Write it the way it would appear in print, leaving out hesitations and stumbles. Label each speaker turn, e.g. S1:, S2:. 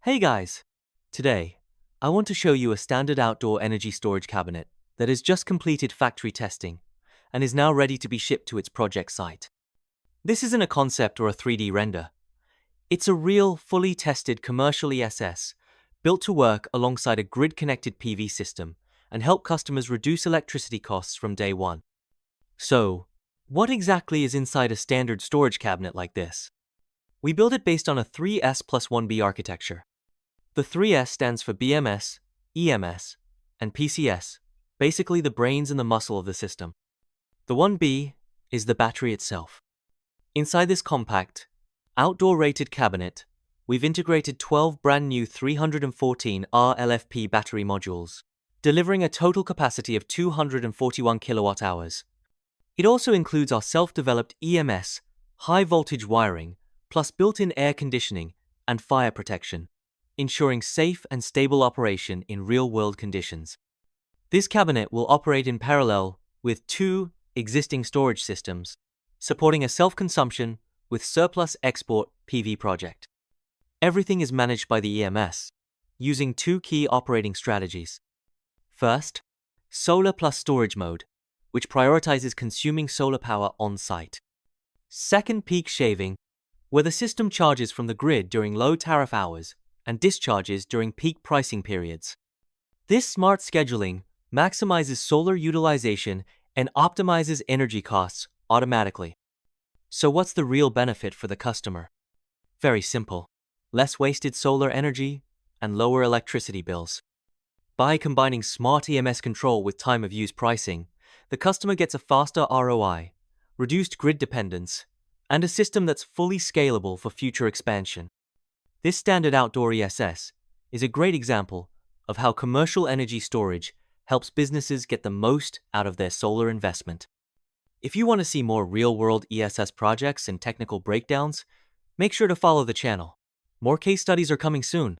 S1: Hey guys! Today, I want to show you a standard outdoor energy storage cabinet that has just completed factory testing and is now ready to be shipped to its project site. This isn't a concept or a 3D render. It's a real, fully tested commercial ESS built to work alongside a grid-connected PV system and help customers reduce electricity costs from day one. So, what exactly is inside a standard storage cabinet like this? We built it based on a 3S+1B architecture. The 3S stands for BMS, EMS, and PCS, basically the brains and the muscle of the system. The 1B is the battery itself. Inside this compact, outdoor-rated cabinet, we've integrated 12 brand new 314 RLFP battery modules, delivering a total capacity of 241 kilowatt-hours. It also includes our self-developed EMS, high-voltage wiring, plus built-in air conditioning and fire protection, ensuring safe and stable operation in real-world conditions. This cabinet will operate in parallel with two existing storage systems, supporting a self-consumption with surplus export PV project. Everything is managed by the EMS, using two key operating strategies. First, solar plus storage mode, which prioritizes consuming solar power on-site. Second, peak shaving, where the system charges from the grid during low tariff hours and discharges during peak pricing periods. This smart scheduling maximizes solar utilization and optimizes energy costs automatically. So what's the real benefit for the customer? Very simple. Less wasted solar energy and lower electricity bills. By combining smart EMS control with time of use pricing, the customer gets a faster ROI, reduced grid dependence, and a system that's fully scalable for future expansion. This standard outdoor ESS is a great example of how commercial energy storage helps businesses get the most out of their solar investment. If you want to see more real-world ESS projects and technical breakdowns, make sure to follow the channel. More case studies are coming soon.